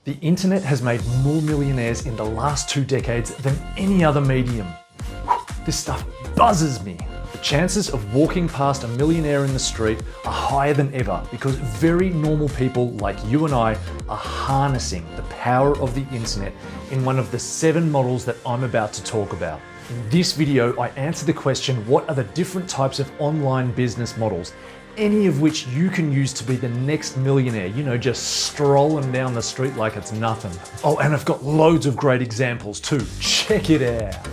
The internet has made more millionaires in the last 2 decades than any other medium. This stuff buzzes me. The chances of walking past a millionaire in the street are higher than ever because very normal people like you and I are harnessing the power of the internet in one of the 7 models that I'm about to talk about. In this video, I answer the question, what are the different types of online business models? Any of which you can use to be the next millionaire, just strolling down the street like it's nothing. Oh, and I've got loads of great examples too. Check it out.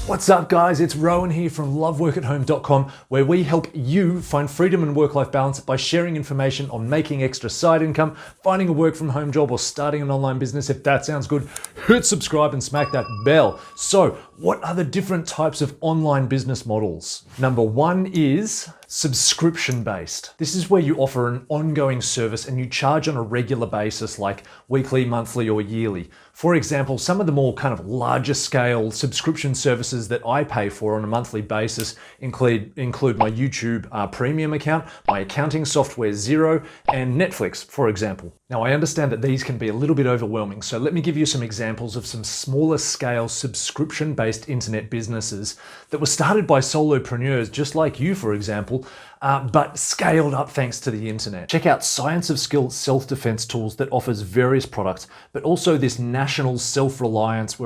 What's up guys, it's Rowan here from loveworkathome.com, where we help you find freedom and work-life balance by sharing information on making extra side income, finding a work from home job, or starting an online business. If that sounds good, hit subscribe and smack that bell. So what are the different types of online business models? Number 1 is subscription-based. This is where you offer an ongoing service and you charge on a regular basis, like weekly, monthly, or yearly. For example, some of the more kind of larger scale subscription services that I pay for on a monthly basis include my YouTube premium account, my accounting software Xero, and Netflix, for example. Now, I understand that these can be a little bit overwhelming, so let me give you some examples of some smaller scale subscription-based internet businesses that were started by solopreneurs just like you, for example, but scaled up thanks to the internet. Check out Science of Skill Self-Defense Tools that offers various products, but also this National Self-Reliance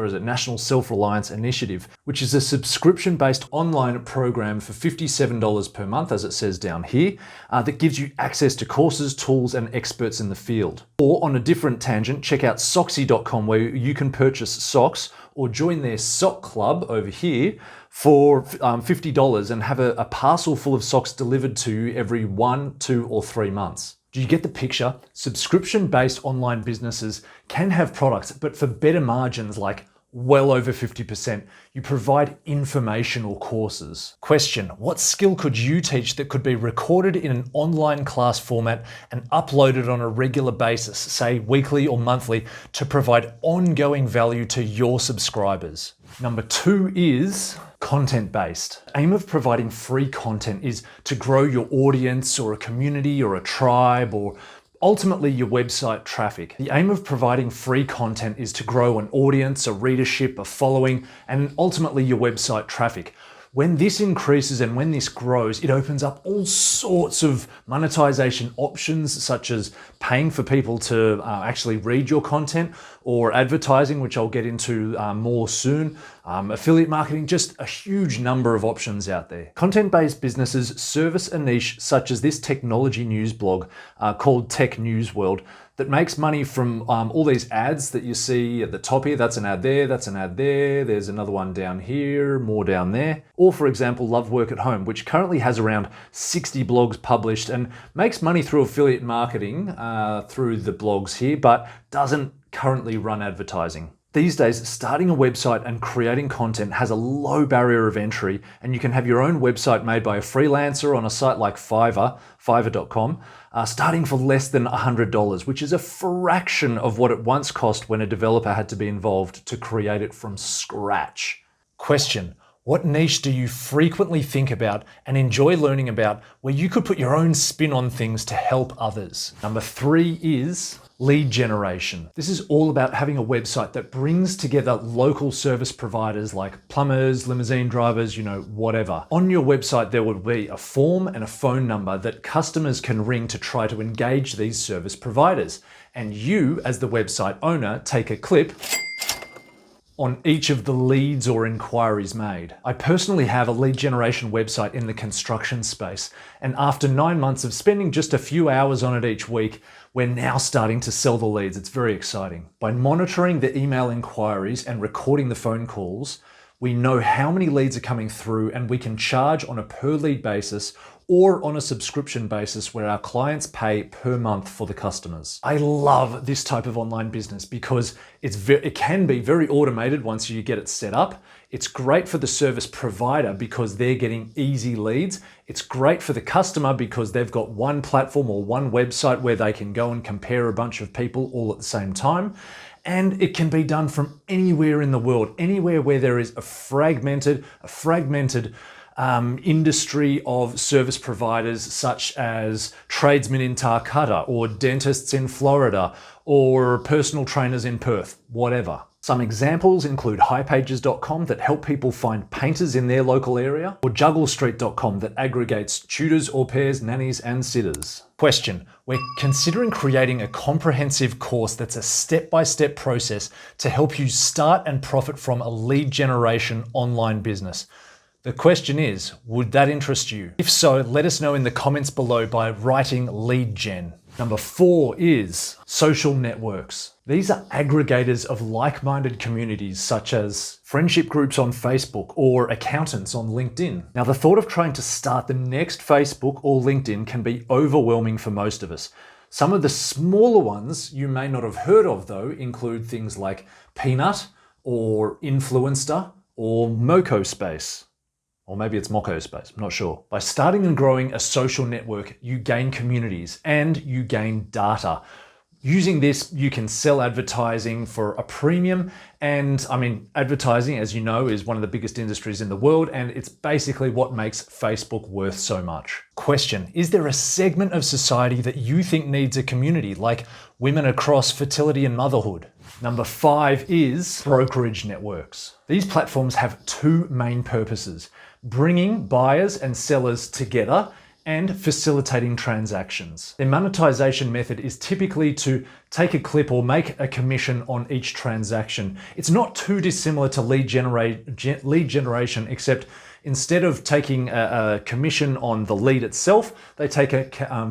Initiative, which is a subscription-based online program for $57 per month, as it says down here, that gives you access to courses, tools, and experts in the field. Or on a different tangent, check out Socksy.com, where you can purchase socks or join their sock club over here for $50 and have a parcel full of socks delivered to you every 1, 2, or 3 months. Do you get the picture? Subscription-based online businesses can have products, but for better margins, like well over 50%, you provide informational courses. Question: what skill could you teach that could be recorded in an online class format and uploaded on a regular basis, say weekly or monthly, to provide ongoing value to your subscribers? Number 2 is content-based. The aim of providing free content is to grow your audience or a community or a tribe, or ultimately your website traffic. The aim of providing free content is to grow an audience, a readership, a following, and ultimately your website traffic. When this increases and when this grows, it opens up all sorts of monetization options, such as paying for people to actually read your content, or advertising, which I'll get into more soon, affiliate marketing, just a huge number of options out there. Content-based businesses service a niche such as this technology news blog called Tech News World, that makes money from all these ads that you see at the top here. That's an ad there, that's an ad there, there's another one down here, more down there. Or for example, Love Work at Home, which currently has around 60 blogs published and makes money through affiliate marketing through the blogs here, but doesn't currently run advertising. These days, starting a website and creating content has a low barrier of entry, and you can have your own website made by a freelancer on a site like Fiverr.com, starting for less than $100, which is a fraction of what it once cost when a developer had to be involved to create it from scratch. Question: what niche do you frequently think about and enjoy learning about where you could put your own spin on things to help others? Number 3 is lead generation. This is all about having a website that brings together local service providers like plumbers, limousine drivers, whatever. On your website, there would be a form and a phone number that customers can ring to try to engage these service providers. And you, as the website owner, take a clip on each of the leads or inquiries made. I personally have a lead generation website in the construction space, and after 9 months of spending just a few hours on it each week, we're now starting to sell the leads. It's very exciting. By monitoring the email inquiries and recording the phone calls, we know how many leads are coming through, and we can charge on a per lead basis or on a subscription basis where our clients pay per month for the customers. I love this type of online business because it can be very automated once you get it set up. It's great for the service provider because they're getting easy leads. It's great for the customer because they've got one platform or one website where they can go and compare a bunch of people all at the same time. And it can be done from anywhere in the world, anywhere where there is a fragmented industry of service providers such as tradesmen in Calcutta or dentists in Florida or personal trainers in Perth, whatever. Some examples include highpages.com that help people find painters in their local area, or jugglestreet.com that aggregates tutors, au pairs, nannies, and sitters. Question: we're considering creating a comprehensive course that's a step-by-step process to help you start and profit from a lead generation online business. The question is, would that interest you? If so, let us know in the comments below by writing lead gen. Number 4 is social networks. These are aggregators of like-minded communities such as friendship groups on Facebook or accountants on LinkedIn. Now, the thought of trying to start the next Facebook or LinkedIn can be overwhelming for most of us. Some of the smaller ones you may not have heard of though include things like Peanut or Influencer or Moco Space. Or maybe it's Moco Space, I'm not sure. By starting and growing a social network, you gain communities and you gain data. Using this, you can sell advertising for a premium. And I mean, advertising, as you know, is one of the biggest industries in the world, and it's basically what makes Facebook worth so much. Question: is there a segment of society that you think needs a community, like women across fertility and motherhood? Number 5 is brokerage networks. These platforms have 2 main purposes: bringing buyers and sellers together and facilitating transactions. Their monetization method is typically to take a clip or make a commission on each transaction. It's not too dissimilar to lead generation, except instead of taking a commission on the lead itself, they take a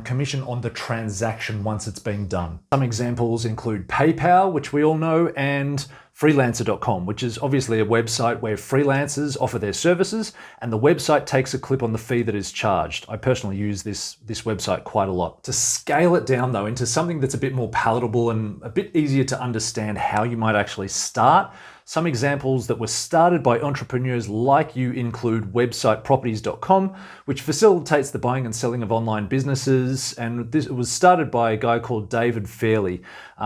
commission on the transaction once it's been done. Some examples include PayPal, which we all know, and freelancer.com, which is obviously a website where freelancers offer their services, and the website takes a clip on the fee that is charged. I personally use this website quite a lot. To scale it down though into something that's a bit more palatable and a bit easier to understand how you might actually start, some examples that were started by entrepreneurs like you include websiteproperties.com, which facilitates the buying and selling of online businesses. And it was started by a guy called David Fairley,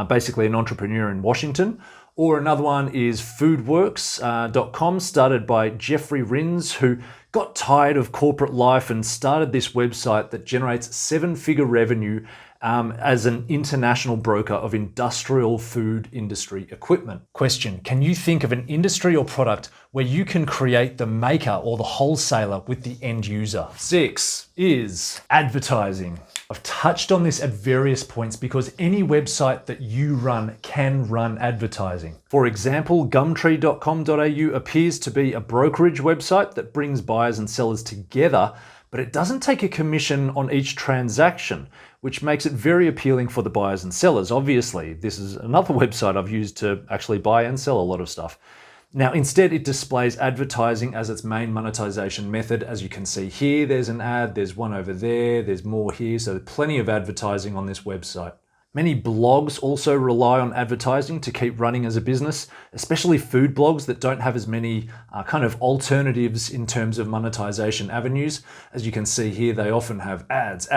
basically an entrepreneur in Washington. Or another one is foodworks.com, started by Jeffrey Rins, who got tired of corporate life and started this website that generates 7-figure revenue as an international broker of industrial food industry equipment. Question: can you think of an industry or product where you can create the maker or the wholesaler with the end user? 6 is advertising. I've touched on this at various points because any website that you run can run advertising. For example, gumtree.com.au appears to be a brokerage website that brings buyers and sellers together, but it doesn't take a commission on each transaction, which makes it very appealing for the buyers and sellers. Obviously, this is another website I've used to actually buy and sell a lot of stuff. Now, instead, it displays advertising as its main monetization method. As you can see here, there's an ad, there's one over there, there's more here, so plenty of advertising on this website. Many blogs also rely on advertising to keep running as a business, especially food blogs that don't have as many kind of alternatives in terms of monetization avenues. As you can see here, they often have ads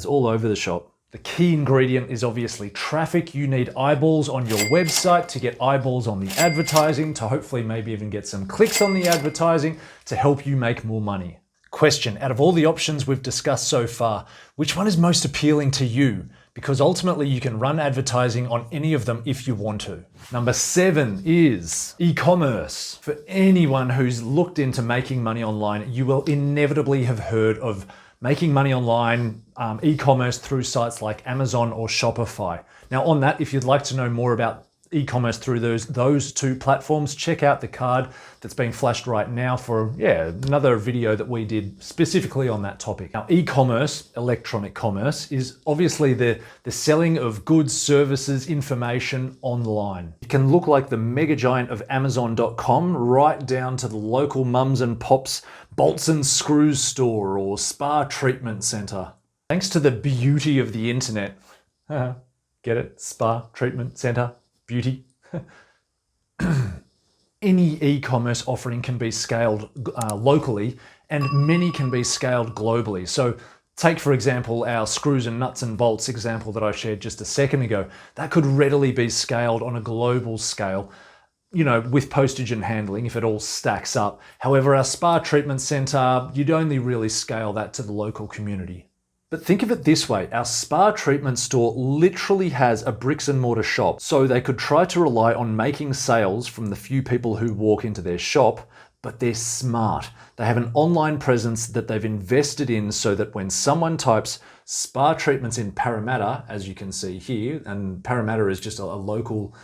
all over the shop. The key ingredient is obviously traffic. You need eyeballs on your website to get eyeballs on the advertising, to hopefully maybe even get some clicks on the advertising to help you make more money. Question: out of all the options we've discussed so far, which one is most appealing to you? Because ultimately you can run advertising on any of them if you want to. Number 7 is e-commerce. For anyone who's looked into making money online, you will inevitably have heard of making money online, e-commerce through sites like Amazon or Shopify. Now on that, if you'd like to know more about e-commerce through those 2 platforms, check out the card that's being flashed right now for another video that we did specifically on that topic. Now e-commerce, electronic commerce, is obviously the selling of goods, services, information online. It can look like the mega giant of Amazon.com right down to the local mums and pops bolts and screws store or spa treatment center. Thanks to the beauty of the internet. Get it? Spa treatment center. Beauty. Any e-commerce offering can be scaled locally, and many can be scaled globally. So take, for example, our screws and nuts and bolts example that I shared just a second ago. That could readily be scaled on a global scale. with postage and handling if it all stacks up. However, our spa treatment center, you'd only really scale that to the local community. But think of it this way, our spa treatment store literally has a bricks and mortar shop, so they could try to rely on making sales from the few people who walk into their shop, but they're smart. They have an online presence that they've invested in so that when someone types spa treatments in Parramatta, as you can see here, and Parramatta is just a local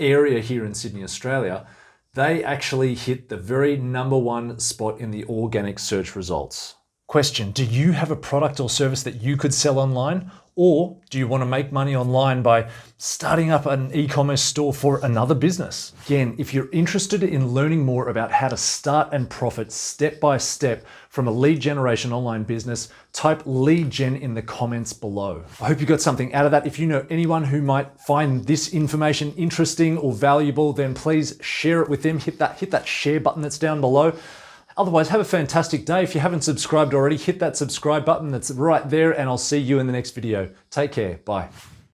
area here in Sydney, Australia, they actually hit the very #1 spot in the organic search results. Question, do you have a product or service that you could sell online? Or do you want to make money online by starting up an e-commerce store for another business? Again, if you're interested in learning more about how to start and profit step by step from a lead generation online business, type lead gen in the comments below. I hope you got something out of that. If you know anyone who might find this information interesting or valuable, then please share it with them. Hit that share button that's down below. Otherwise, have a fantastic day. If you haven't subscribed already, hit that subscribe button that's right there, and I'll see you in the next video. Take care. Bye.